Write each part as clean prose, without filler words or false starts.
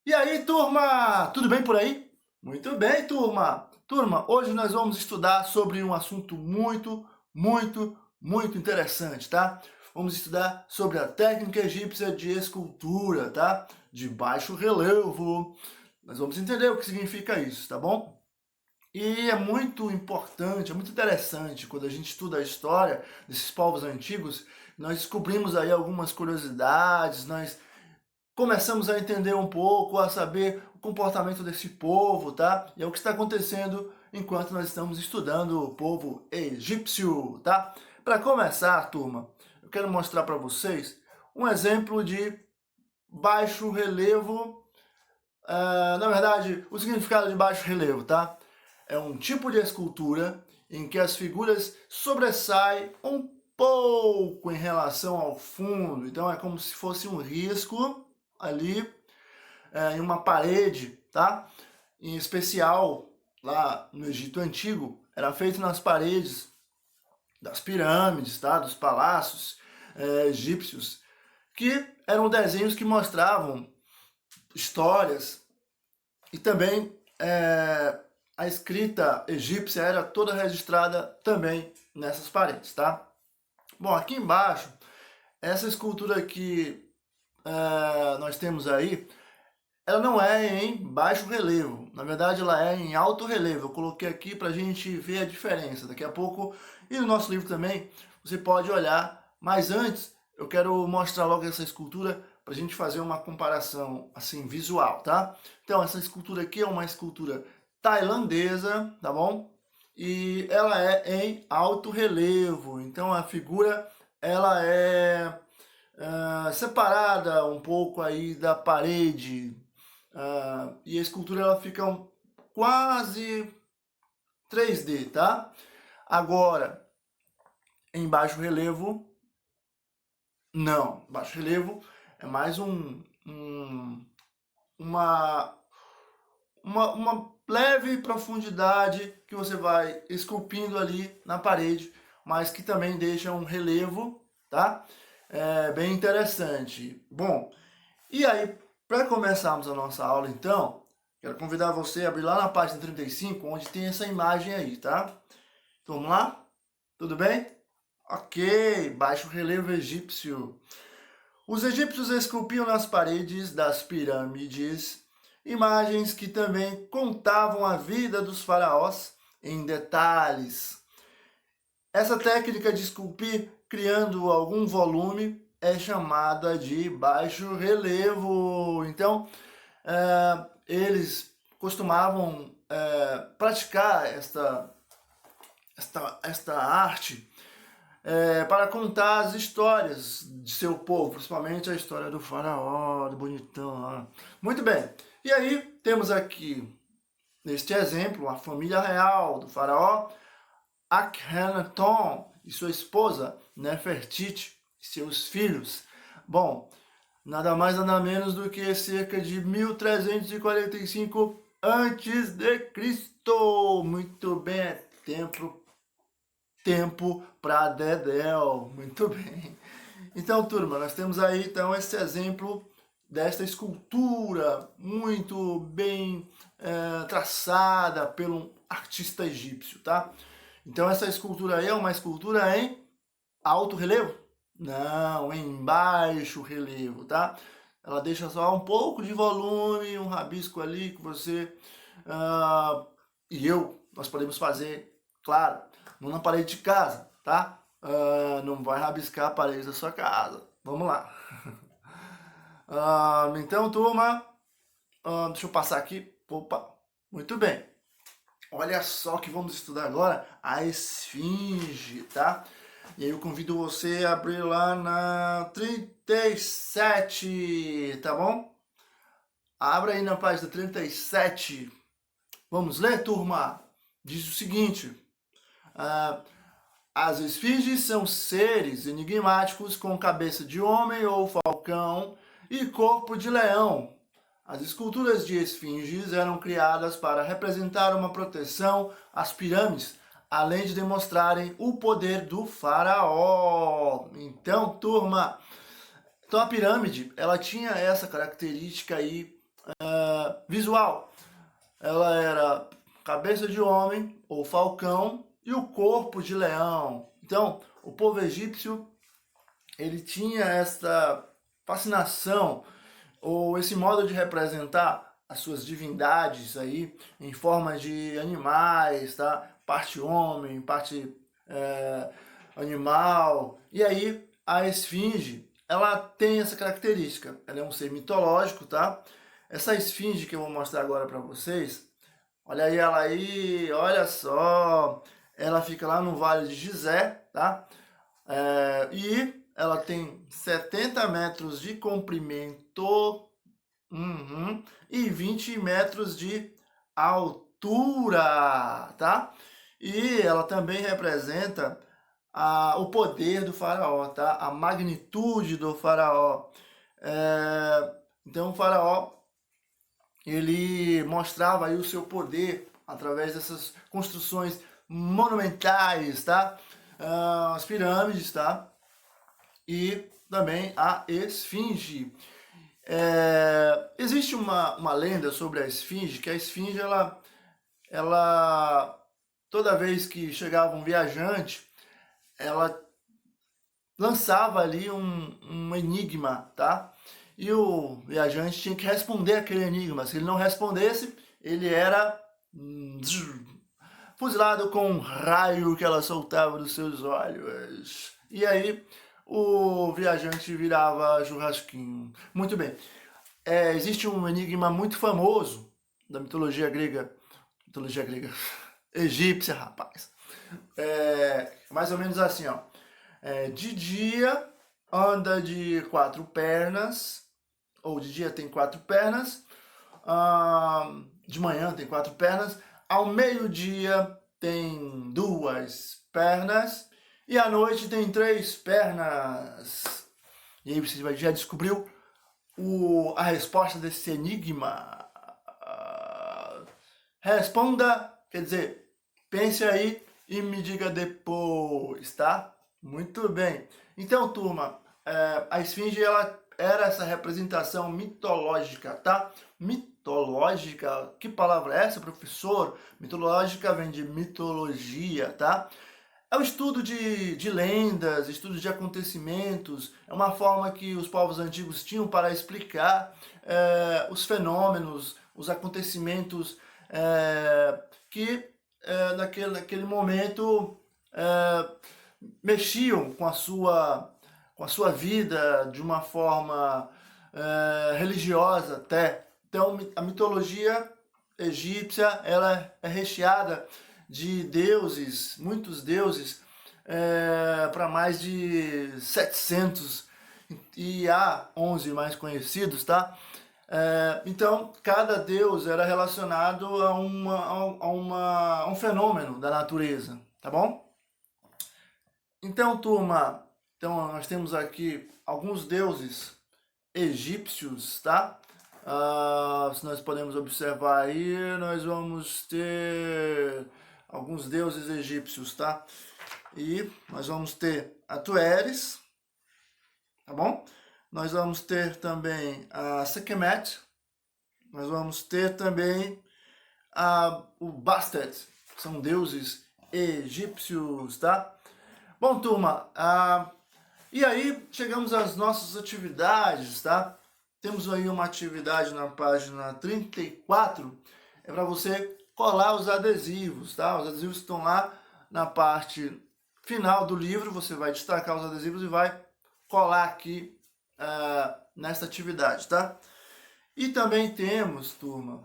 E aí, turma? Tudo bem por aí? Muito bem, turma! Turma, hoje nós vamos estudar sobre um assunto muito interessante, tá? Vamos estudar sobre a técnica egípcia de escultura, tá? De baixo relevo. Nós vamos entender o que significa isso, tá bom? E é muito importante, é muito interessante quando a gente estuda a história desses povos antigos, nós descobrimos aí algumas curiosidades, nós começamos a entender um pouco, a saber o comportamento desse povo, tá? E é o que está acontecendo enquanto nós estamos estudando o povo egípcio, tá? Para começar, turma, eu quero mostrar para vocês um exemplo de baixo relevo, na verdade, o significado de baixo relevo, tá? É um tipo de escultura em que as figuras sobressaem um pouco em relação ao fundo, então é como se fosse um risco ali em uma parede, tá? Em especial, lá no Egito Antigo, era feito nas paredes das pirâmides, tá? Dos palácios egípcios, que eram desenhos que mostravam histórias e também a escrita egípcia era toda registrada também nessas paredes, tá? Bom, aqui embaixo, essa escultura que nós temos aí, ela não é em baixo relevo, na verdade ela é em alto relevo. Eu coloquei aqui para a gente ver a diferença. Daqui a pouco, e no nosso livro também, você pode olhar, mas antes eu quero mostrar logo essa escultura para a gente fazer uma comparação assim visual, tá? Então essa escultura aqui é uma escultura tailandesa, tá bom? E ela é em alto relevo, então a figura ela é separada um pouco aí da parede, e a escultura ela fica quase 3D, tá? Agora, em baixo relevo, não. Baixo relevo é mais uma, uma leve profundidade que você vai esculpindo ali na parede, mas que também deixa um relevo, tá? É bem interessante. Bom, e aí, para começarmos a nossa aula, então, quero convidar você a abrir lá na página 35, onde tem essa imagem aí, tá? Então, vamos lá? Tudo bem? Ok, baixo relevo egípcio. Os egípcios esculpiam nas paredes das pirâmides imagens que também contavam a vida dos faraós em detalhes. Essa técnica de esculpir criando algum volume é chamada de baixo relevo. Então, eles costumavam praticar esta arte para contar as histórias de seu povo, principalmente a história do faraó, do bonitão lá. Muito bem, e aí temos aqui, neste exemplo, a família real do faraó, Akhenaton e sua esposa Nefertiti e seus filhos. Bom, nada mais nada menos do que cerca de 1345 antes de Cristo. Muito bem, é tempo para Dedéu. Muito bem. Então, turma, nós temos aí então esse exemplo desta escultura muito bem traçada pelo artista egípcio, tá? Então essa escultura aí é uma escultura em alto relevo? Não, em baixo relevo, tá? Ela deixa só um pouco de volume, um rabisco ali que você nós podemos fazer, claro, não na parede de casa, tá? Não vai rabiscar a parede da sua casa. Vamos lá. Então, turma, deixa eu passar aqui. Opa, muito bem. Olha só que vamos estudar agora a esfinge, tá? E aí eu convido você a abrir lá na 37, tá bom? Abra aí na página 37. Vamos ler, turma? Diz o seguinte: as esfinges são seres enigmáticos com cabeça de homem ou falcão e corpo de leão. As esculturas de esfinges eram criadas para representar uma proteção às pirâmides, além de demonstrarem o poder do faraó. Então, turma, então a pirâmide, ela tinha essa característica aí visual. Ela era cabeça de homem ou falcão e o corpo de leão. Então, o povo egípcio, ele tinha essa fascinação ou esse modo de representar as suas divindades aí em forma de animais, tá? Parte homem, parte animal. E aí a esfinge, ela tem essa característica. Ela é um ser mitológico, tá? Essa esfinge que eu vou mostrar agora para vocês, olha aí ela aí, olha só. Ela fica lá no Vale de Gizé, tá? E ela tem 70 metros de comprimento, e 20 metros de altura, tá? E ela também representa o poder do faraó, tá? A magnitude do faraó. Então o faraó, ele mostrava aí o seu poder através dessas construções monumentais, tá? As pirâmides, tá? E também a esfinge. Existe uma lenda sobre a esfinge, que a esfinge, ela toda vez que chegava um viajante, ela lançava ali um enigma, tá? E o viajante tinha que responder aquele enigma. Se ele não respondesse, ele era fuzilado com um raio que ela soltava dos seus olhos. E aí o viajante virava churrasquinho. Muito bem. Existe um enigma muito famoso da mitologia grega, egípcia, rapaz. Mais ou menos assim, ó. De dia anda de 4 pernas, ou de dia tem 4 pernas, de manhã tem 4 pernas, ao meio-dia tem 2 pernas e à noite tem 3 pernas. E aí você já descobriu a resposta desse enigma? Responda, quer dizer, pense aí e me diga depois, tá? Muito bem. Então, turma, a esfinge, ela era essa representação mitológica, tá? Mitológica, que palavra é essa, professor? Mitológica vem de mitologia, tá? É o estudo de lendas, estudo de acontecimentos, é uma forma que os povos antigos tinham para explicar os fenômenos, os acontecimentos que naquele momento mexiam com a sua vida de uma forma religiosa até. Então a mitologia egípcia, ela é recheada de deuses, muitos deuses, para mais de 700, e há 11 mais conhecidos, tá? Então, cada deus era relacionado a um fenômeno da natureza, tá bom? Então, turma, nós temos aqui alguns deuses egípcios, tá? Se nós podemos observar aí, nós vamos ter alguns deuses egípcios, tá? E nós vamos ter Atueres, tá bom? Nós vamos ter também a Sekhmet, nós vamos ter também o Bastet, são deuses egípcios, tá? Bom, turma, e aí chegamos às nossas atividades, tá? Temos aí uma atividade na página 34, é para você colar os adesivos, tá? Os adesivos estão lá na parte final do livro, você vai destacar os adesivos e vai colar aqui nesta atividade, tá? E também temos, turma,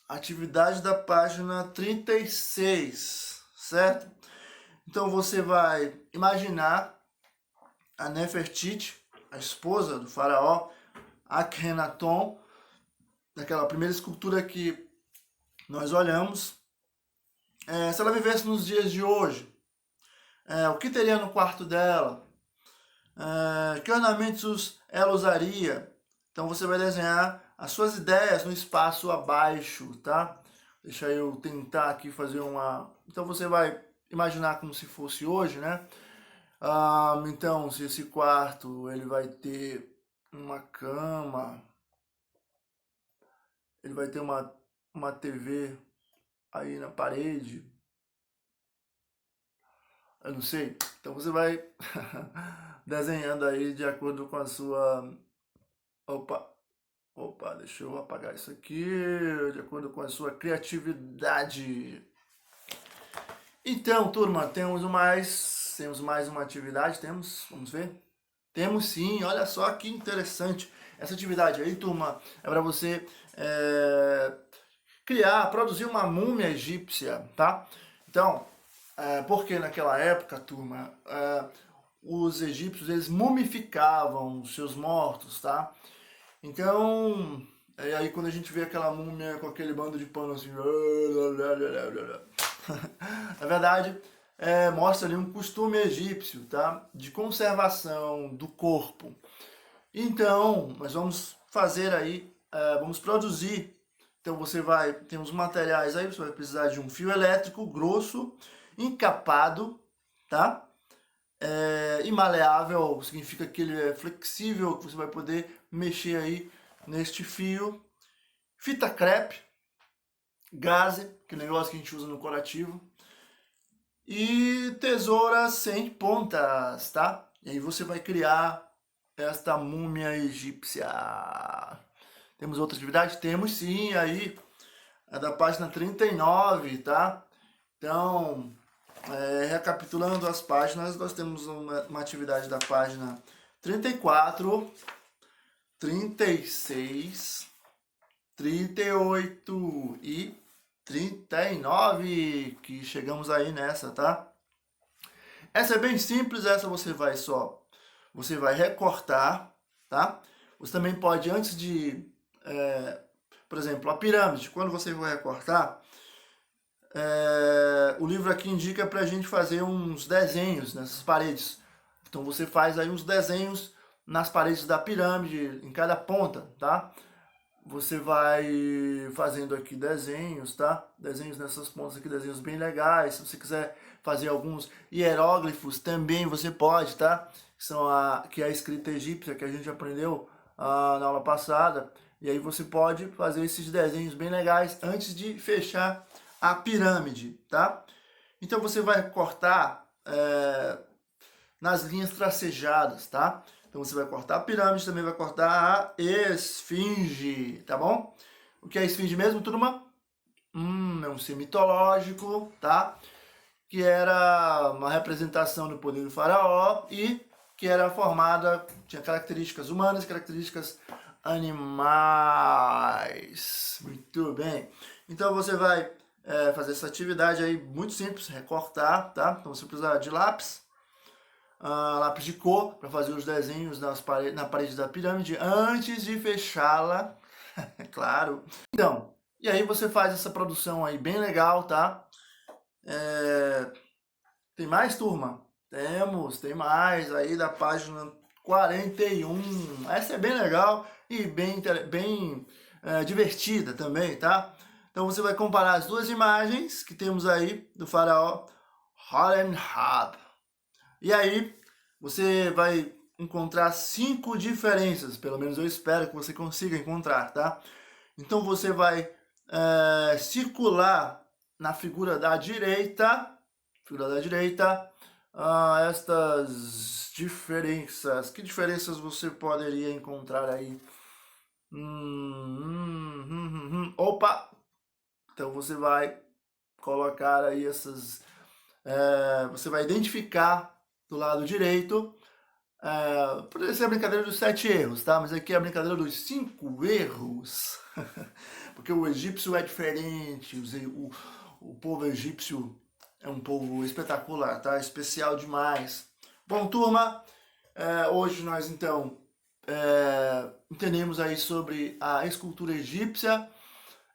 a atividade da página 36, certo? Então você vai imaginar a Nefertiti, a esposa do faraó Akhenaton, naquela primeira escultura que nós olhamos. Se ela vivesse nos dias de hoje, o que teria no quarto dela? Que ornamentos ela usaria? Então você vai desenhar as suas ideias no espaço abaixo, tá? Deixa eu tentar aqui fazer uma... Então você vai imaginar como se fosse hoje, né? Então, se esse quarto ele vai ter uma cama, ele vai ter uma TV aí na parede, eu não sei. Então você vai desenhando aí de acordo com a sua... Opa, deixa eu apagar isso aqui, de acordo com a sua criatividade. Então, turma, temos mais uma atividade, vamos ver? Temos sim, olha só que interessante. Essa atividade aí, turma, é para você produzir uma múmia egípcia, tá? Então, porque naquela época, turma, os egípcios, eles mumificavam os seus mortos, tá? Então, aí quando a gente vê aquela múmia com aquele bando de pano assim, na verdade, mostra ali um costume egípcio, tá? De conservação do corpo. Então, nós vamos fazer aí, vamos produzir. Então temos materiais aí, você vai precisar de um fio elétrico grosso, encapado, tá? E maleável significa que ele é flexível, que você vai poder mexer aí neste fio. Fita crepe, gaze, que é o negócio que a gente usa no curativo. E tesoura sem pontas, tá? E aí você vai criar esta múmia egípcia. Temos outra atividade? Temos sim, aí é da página 39, tá? Então, recapitulando as páginas, nós temos uma atividade da página 34, 36, 38 e 39, que chegamos aí nessa, tá? Essa é bem simples, essa você vai recortar, tá? Você também pode, antes de, por exemplo, a pirâmide, quando você vai recortar, o livro aqui indica pra gente fazer uns desenhos nessas paredes. Então você faz aí uns desenhos nas paredes da pirâmide, em cada ponta, tá? Você vai fazendo aqui desenhos, tá? Desenhos nessas pontas aqui, desenhos bem legais. Se você quiser fazer alguns hieróglifos, também você pode, tá? Que é a escrita egípcia que a gente aprendeu na aula passada. E aí você pode fazer esses desenhos bem legais antes de fechar a pirâmide, tá? Então você vai cortar nas linhas tracejadas, tá? Então você vai cortar a pirâmide, também vai cortar a esfinge, tá bom? O que é a esfinge mesmo, turma? É um ser mitológico, tá? Que era uma representação do poder do faraó e que era formada, tinha características humanas e características animais. Muito bem. Então você vai fazer essa atividade aí muito simples, recortar, tá? Então você precisa de lápis. Lápis de cor para fazer os desenhos na parede da pirâmide antes de fechá-la, é claro. Então, e aí você faz essa produção aí bem legal, tá? Tem mais, turma? Tem mais aí da página 41. Essa é bem legal e bem divertida também, tá? Então você vai comparar as duas imagens que temos aí do faraó Horemheb. E aí, você vai encontrar 5 diferenças, pelo menos eu espero que você consiga encontrar, tá? Então você vai circular na figura da direita, estas diferenças. Que diferenças você poderia encontrar aí? Opa! Então você vai colocar aí essas... você vai identificar do lado direito, poderia ser a brincadeira dos 7 erros, tá? Mas aqui é a brincadeira dos 5 erros. Porque o egípcio é diferente, o povo egípcio é um povo espetacular, tá? Especial demais. Bom, turma, hoje nós então entendemos aí sobre a escultura egípcia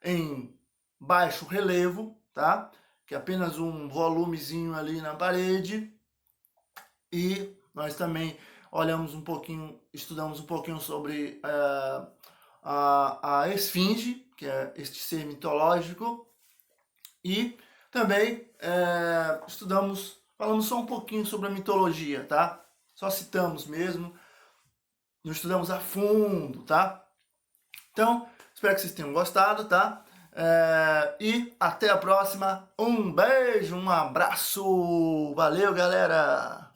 em baixo relevo, tá? Que é apenas um volumezinho ali na parede. E nós também estudamos um pouquinho sobre a esfinge, que é este ser mitológico, e também falamos só um pouquinho sobre a mitologia, tá? Só citamos mesmo, não estudamos a fundo, tá? Então, Espero que vocês tenham gostado, tá? E até a próxima. Um beijo, um abraço. Valeu, galera!